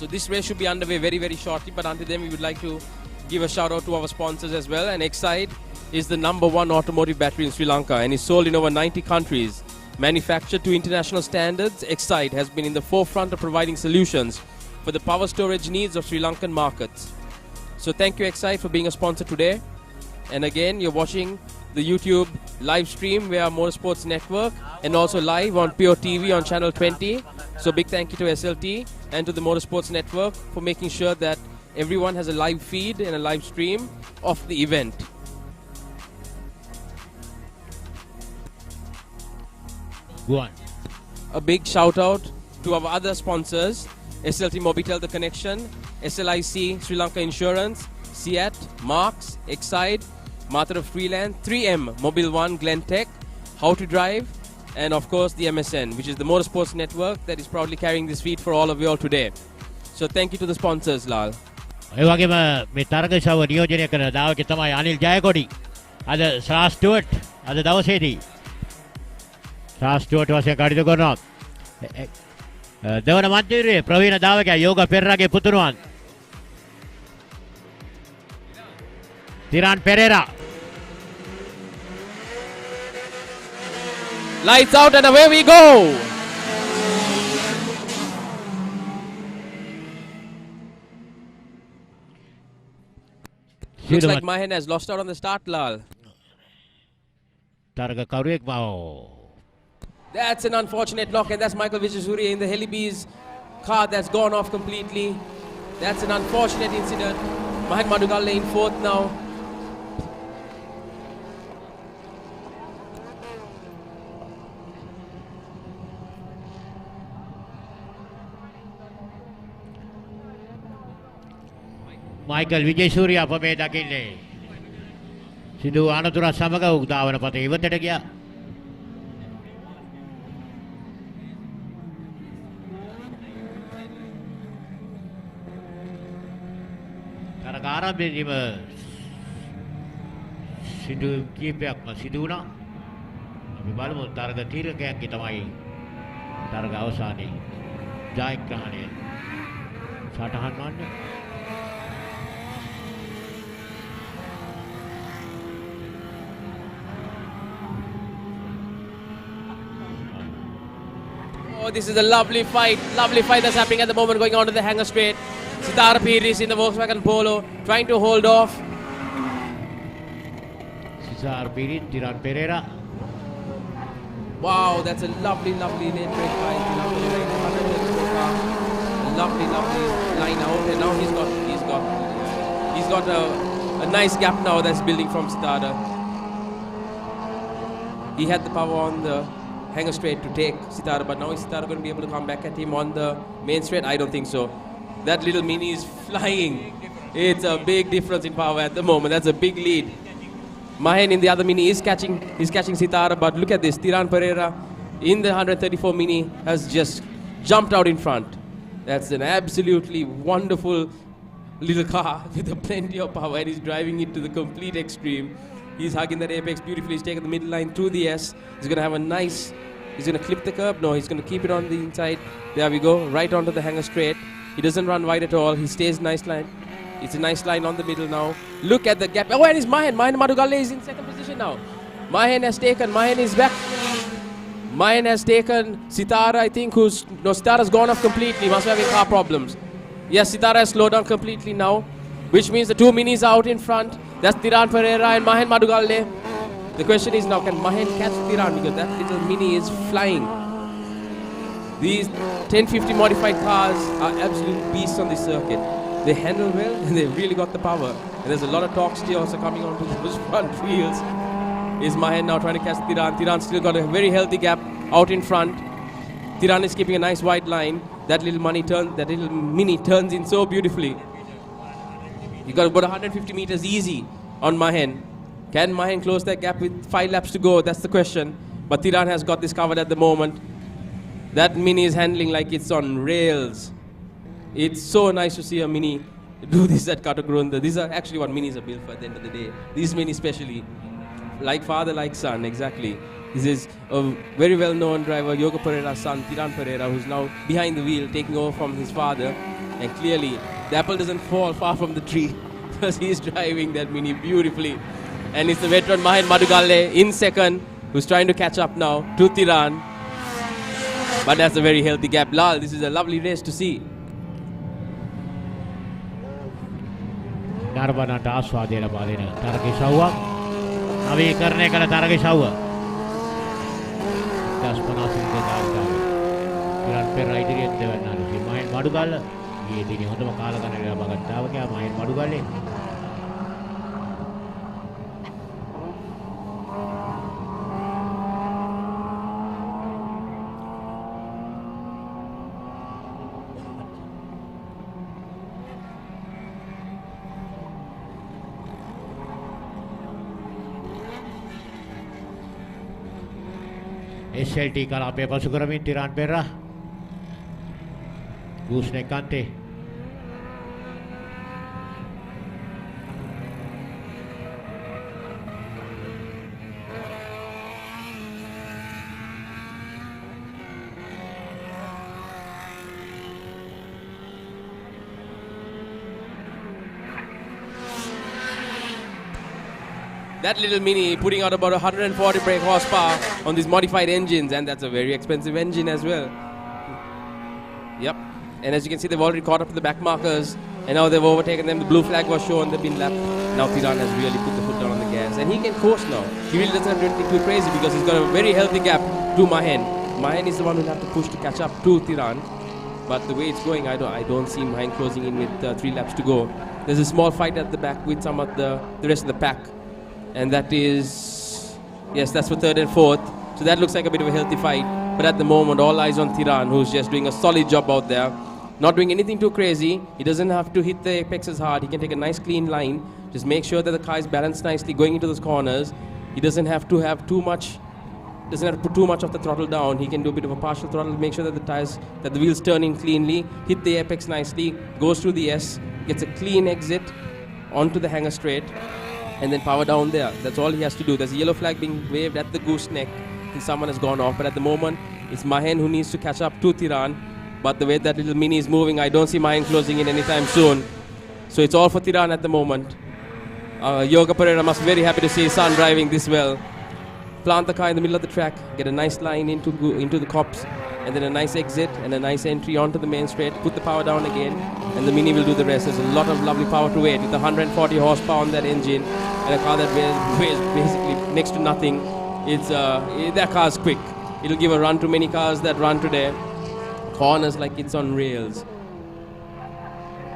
So this race should be underway very, very shortly. But until then, we would like to give a shout out to our sponsors as well. And Excite is the #1 automotive battery in Sri Lanka and is sold in over 90 countries. Manufactured to international standards, Excite has been in the forefront of providing solutions for the power storage needs of Sri Lankan markets. So thank you, Excite, for being a sponsor today. And again, you're watching the YouTube live stream via Motorsports Network and also live on Pure TV on channel 20. So big thank you to SLT and to the Motorsports Network for making sure that everyone has a live feed and a live stream of the event. Go on. A big shout out to our other sponsors, SLT-MOBITEL The Connection, SLIC Sri Lanka Insurance, SIAT, Marks, Excite, Matara Freelance, 3M, Mobile One, Glen Tech, How to Drive, and of course the MSN, which is the Motorsports Network that is proudly carrying this feed for all of you all today. So thank you to the sponsors, Lal. ඒ වගේම මේ තරගශව නියෝජනය කරන දායකයෙක් තමයි අනිල් ජයකොඩි. අද SLAS Stuart අද දවසේදී SLAS Stuart වශයෙන් කටයුතු කරනවා. දෙවන මන්ත්‍රීවරයා ප්‍රවීණ දායකයා යෝග පෙරේරාගේ පුතුණුවන්. තිරාන් Perera. Lights out and away we go! Looks like Mahen has lost out on the start, Lal. තරග කරුවෙක් බව. That's an unfortunate knock, and that's Michael Vijayasuriya in the Helibees car that's gone off completely. That's an unfortunate incident. Mahen Madugalle in fourth now. Michael Wijesuriya අප මේ දකින්නේ සිදු අනතුරත් සමග උදාවන පතේ ඉවතට ගියා. තරග ආරම්භයේදීම සිදු කීපයක්ම සිදු වුණා. අපි බලමු තරග තීරකයන්ගේ තමයි තරග අවසානයේ ජයග්‍රහණය සටහන් වන්නේ. Oh, this is a lovely fight that's happening at the moment, going on to the hanger straight. Sitara Piris in the Volkswagen Polo, trying to hold off. Sitara Piris, Tiran Pereira. Wow, that's a lovely lane break by Tiran Pereira. A lovely line out, and now he's got a nice gap now that's building from Sitara. He had the power on the hanger straight to take Sitara, but now is Sitara going to be able to come back at him on the main straight? I don't think so. That little Mini is flying. It's a big difference in power at the moment. That's a big lead. Mahen in the other Mini is catching Sitara, but look at this. Tiran Pereira in the 134 Mini has just jumped out in front. That's an absolutely wonderful little car with plenty of power, and he's driving it to the complete extreme. He's hugging that apex beautifully. He's taking the middle line through the S. He's going to have a nice... He's going to clip the curb. No, he's going to keep it on the inside. There we go. Right onto the hanger straight. He doesn't run wide at all. He stays nice line. It's a nice line on the middle now. Look at the gap. Oh, and it's Mahen. Mahen Madugalle is in second position now. Mahen is back. Mahen has taken Sitara, I think, Sitara's gone off completely. Must be having car problems. Yes, Sitara has slowed down completely now, which means the two Minis are out in front. That's Tiran Pereira and Mahen Madugalle. The question is now, can Mahen catch Tiran? Because that little Mini is flying. These 1050 modified cars are absolute beasts on this circuit. They handle well and they've really got the power. And there's a lot of torque still also coming onto those front wheels. Is Mahen now trying to catch Tiran? Tiran still got a very healthy gap out in front. Tiran is keeping a nice wide line. That little Mini turns in so beautifully. You got about 150 meters easy on Mahen. Can Mahen close that gap with 5 laps to go? That's the question. But Tiran has got this covered at the moment. That Mini is handling like it's on rails. It's so nice to see a Mini do this at Katukurunda. These are actually what Minis are built for at the end of the day. These Mini especially. Like father, like son, exactly. This is a very well-known driver, Yoga Pereira's son, Tiran Pereira, who's now behind the wheel, taking over from his father. And clearly, the apple doesn't fall far from the tree because he's driving that Mini beautifully. And it's the veteran Mahen Madugalle in second, who's trying to catch up now to Tiran. But that's a very healthy gap. Lal, this is a lovely race to see. නර්බනට ආස්වාදය ලබා දෙන තරගශව්වක් නවීකරණය කළ තරගශව්ව 1050 දායකව ඉරන් පෙරා ඉදිරියට දෙවන්නා ලෙස මහින් මඩුගල්ල ඊයේ දිනේ හොඳම කාල ගණනය ලබා ගත්තා වගේ මහින් මඩුගල්ලේ SLT කලාපය පසු කරමින් තිරාන් පෙරා ගූස්නෙක් අන්තේ That little Mini putting out about 140 brake horsepower on these modified engines, and that's a very expensive engine as well. Yep, and as you can see, they've already caught up to the back markers, and now they've overtaken them. The blue flag was shown, they've been lapped. Now Tiran has really put the foot down on the gas, and he can coast now. He really doesn't have to do anything too crazy because he's got a very healthy gap to Mahen. Mahen is the one who'll have to push to catch up to Tiran, but the way it's going, I don't see Mahen closing in with 3 laps to go. There's a small fight at the back with some of the rest of the pack. And that is, yes, that's for 3rd and 4th. So that looks like a bit of a healthy fight. But at the moment, all eyes on Tiran, who's just doing a solid job out there. Not doing anything too crazy. He doesn't have to hit the apex as hard. He can take a nice clean line. Just make sure that the car is balanced nicely going into those corners. He doesn't have to have too much, doesn't have to put too much of the throttle down. He can do a bit of a partial throttle, make sure that the wheels turn in cleanly, hit the apex nicely, goes through the S, gets a clean exit onto the hanger straight, and then power down there. That's all he has to do. There's a yellow flag being waved at the gooseneck and someone has gone off. But at the moment, it's Mahen who needs to catch up to Tiran. But the way that little Mini is moving, I don't see Mahen closing in anytime soon. So it's all for Tiran at the moment. Yoga Pereira must be very happy to see his son driving this well. Plant the car in the middle of the track, get a nice line into the copse, and then a nice exit and a nice entry onto the main straight. Put the power down again, and the Mini will do the rest. There's a lot of lovely power to it with 140 horsepower on that engine and a car that weighs basically next to nothing. That car's quick. It'll give a run to many cars that run today. Corners like it's on rails.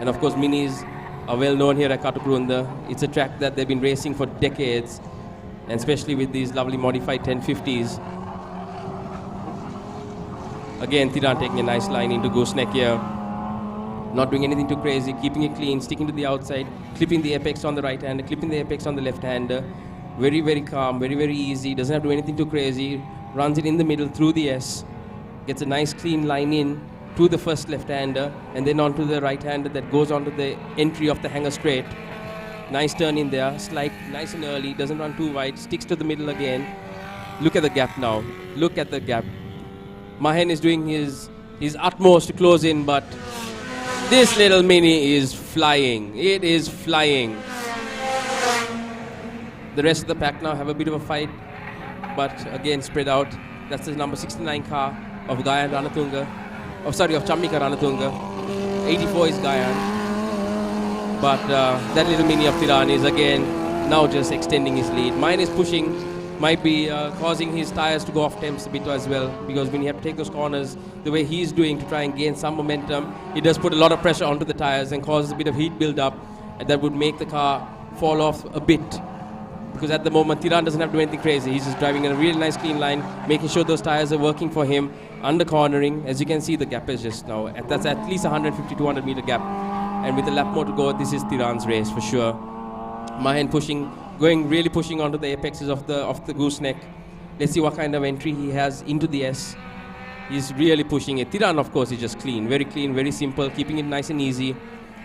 And of course, Minis are well known here at Katukurunda. It's a track that they've been racing for decades, and especially with these lovely modified 1050s. Again, Tiran taking a nice line into gooseneck here. Not doing anything too crazy, keeping it clean, sticking to the outside, clipping the apex on the right hander, clipping the apex on the left hander. Very, very calm, very, very easy. Doesn't have to do anything too crazy. Runs it in the middle through the S. Gets a nice clean line in to the first left hander, and then onto the right hander that goes onto the entry of the hanger straight. Nice turn in there, slide nice and early, doesn't run too wide, sticks to the middle again. Look at the gap now. Look at the gap. Mahen is doing his utmost to close in, but this little Mini is flying. It is flying. The rest of the pack now have a bit of a fight, but again spread out. That's the number 69 car of Gayan Ranatunga. Of Chammika Ranatunga. 84 is Gayan. But that little Mini of Tiran is again now just extending his lead. Mine is pushing, might be causing his tires to go off temps a bit as well, because when you have to take those corners the way he's doing to try and gain some momentum, it does put a lot of pressure onto the tires and causes a bit of heat build up, and that would make the car fall off a bit. Because at the moment Tiran doesn't have to do anything crazy. He's just driving in a really nice clean line, making sure those tires are working for him, under cornering. As you can see, the gap is just now, that's at least 150-200 meter gap. And with a lap more to go, this is Tiran's race for sure. Mahen really pushing onto the apexes of the gooseneck. Let's see what kind of entry he has into the S. He's really pushing it. Tiran, of course, is just clean, very simple, keeping it nice and easy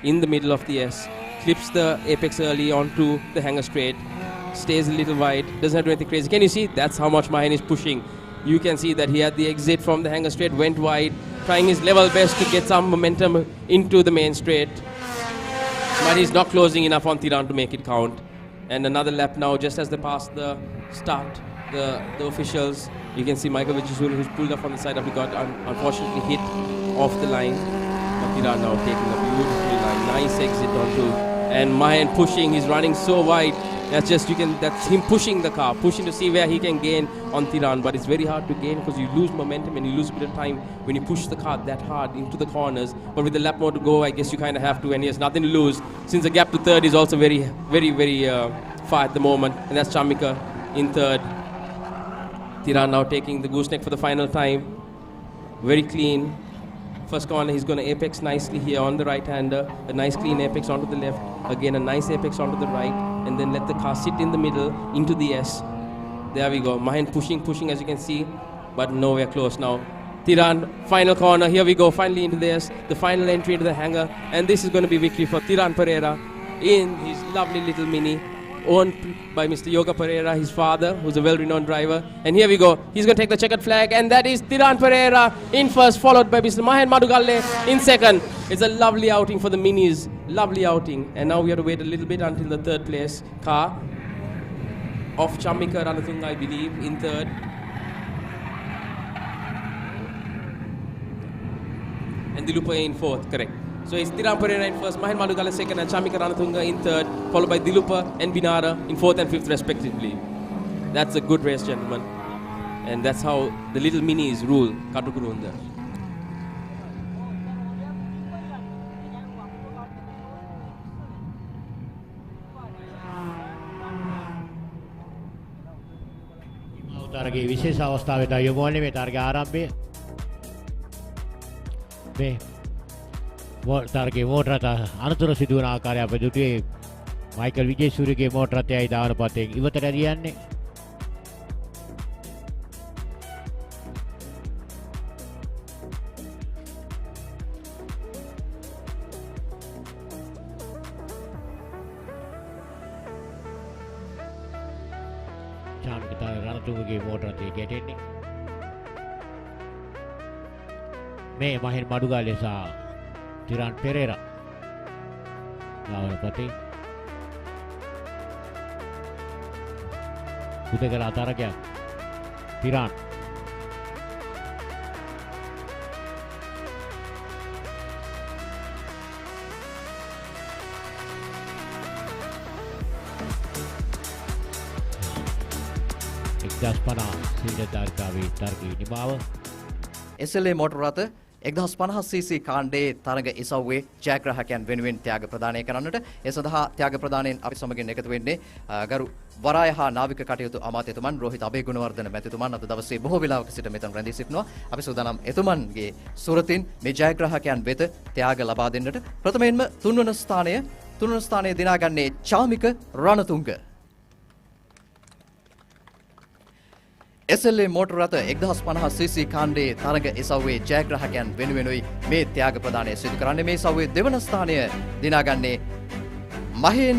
in the middle of the S. Clips the apex early onto the hanger straight, stays a little wide, doesn't have to do anything crazy. Can you see? That's how much Mahen is pushing. You can see that he had the exit from the hanger straight, went wide, trying his level best to get some momentum into the main straight. But he's not closing enough on Tiran to make it count. And another lap now, just as they pass the start, the officials. You can see Michael Vijayasuri, who's pulled up on the side of the got unfortunately hit off the line. But Tiran now taking a beautiful line, nice exit onto, and Mahen pushing. He's running so wide. That's him pushing the car, pushing to see where he can gain on Tiran. But it's very hard to gain because you lose momentum and you lose a bit of time when you push the car that hard into the corners. But with the lap more to go, I guess you kind of have to, and he has nothing to lose since the gap to third is also very, very, very far at the moment. And that's Chamika in third. Tiran now taking the gooseneck for the final time. Very clean. First corner, he's going to apex nicely here on the right-hander. A nice clean apex onto the left. Again, a nice apex onto the right. And then let the car sit in the middle into the S. There we go. Mahen pushing as you can see. But nowhere close now. Tiran, final corner. Here we go. Finally into the S. The final entry into the hangar. And this is going to be victory for Tiran Pereira in his lovely little Mini. Owned by Mr. Yoga Pereira, his father, who's a well-renowned driver. And here we go. He's going to take the checkered flag, and that is Tiran Pereira in first, followed by Mr. Mahen Madugalle in second. It's a lovely outing for the Minis. Lovely outing. And now we have to wait a little bit until the third place car of Chamika Ranatunga, I believe, in third. And Dilupa in fourth, correct. So it's Tiran Pereira in first, Mahen Madugalle second, and Chamika Ranatunga in third, followed by Dilupa and Binara in fourth and fifth respectively. That's a good race, gentlemen. And that's how the little minis rule Katukurunda. තරගේ විශේෂ අවස්ථාවේ තමයි යොමු වෙන්නේ මේ තරගේ ආරම්භය. මේ තරගේ මෝටර රථ අනතුරු සිදු වන ආකාරය අප දුටුවේ මයිකල් විජේසූරියගේ මෝටර රථයයි ධාවන පතෙන් ඉවතට ඇරියන්නේ. රණතුංගගේ මෝටර රථය ගැටෙන්නේ. මේ මහෙන් මඩුගාලේ සහ Tiran Pereira. Lawan pati. Udah ke latar aja. Tiran. Ekdas panah sehingga targi di bawah. SLA motor rata 1050cc කාණ්ඩයේ තරඟ ඉසව්වේ ජයග්‍රාහකයන් වෙනුවෙන් ත්‍යාග ප්‍රදානය කරන්නට ඒ සඳහා ත්‍යාග ප්‍රදානයෙන් අපි සමගින් එකතු වෙන්නේ ගරු වරාය හා නාවික කටයුතු අමාත්‍යතුමන් රෝහිත අබේගුණවර්ධන මැතිතුමන් අද දවසේ බොහෝ වෙලාවක සිට මෙතන රැඳී සිටිනවා. අපි සූදානම් එතුමන්ගේ සුරතින් මේ ජයග්‍රාහකයන් වෙත ත්‍යාග ලබා දෙන්නට. ප්‍රථමයෙන්ම තුන්වන ස්ථානයේ දිනාගන්නේ Chamika Ranatunga. SLA motor rata 1050cc කාණ්ඩයේ තරඟ ඉසව්වේ ජයග්‍රාහකයන් වෙනුවෙනුයි මේ ත්‍යාග ප්‍රදානය සිදු කරන්නේ. මේ ඉසව්වේ දෙවන ස්ථානය දිනාගන්නේ මහෙන්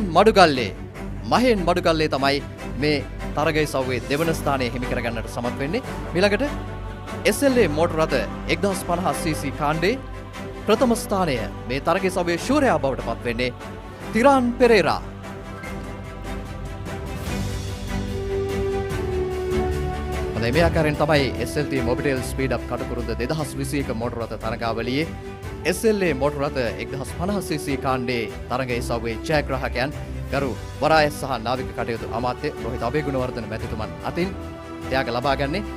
මඩුගල්ලේ තමයි මේ තරඟ ඉසව්වේ දෙවන ස්ථානය හිමි කරගන්නට සමත් වෙන්නේ. ඊළඟට SLA motor rata 1050cc කාණ්ඩයේ ප්‍රථම ස්ථානය මේ තරඟ ඉසව්වේ ශූරයා බවට පත් වෙන්නේ Tiran Pereira. මේ ආකාරයෙන් තමයි SLT-MOBITEL SpeedUp Katukurunda 2021 මොටර රථ තරඟාවලියේ SLA මොටර රථ 1050cc කාණ්ඩයේ තරඟ ඉසව්වේ ජයග්‍රාහකයන් ගරු වරාය සහ නාවික කටයුතු අමාත්‍ය රෝහිත අබේගුණවර්ධන මැතිතුමන් අතින් ත්‍යාග ලබා ගන්නේ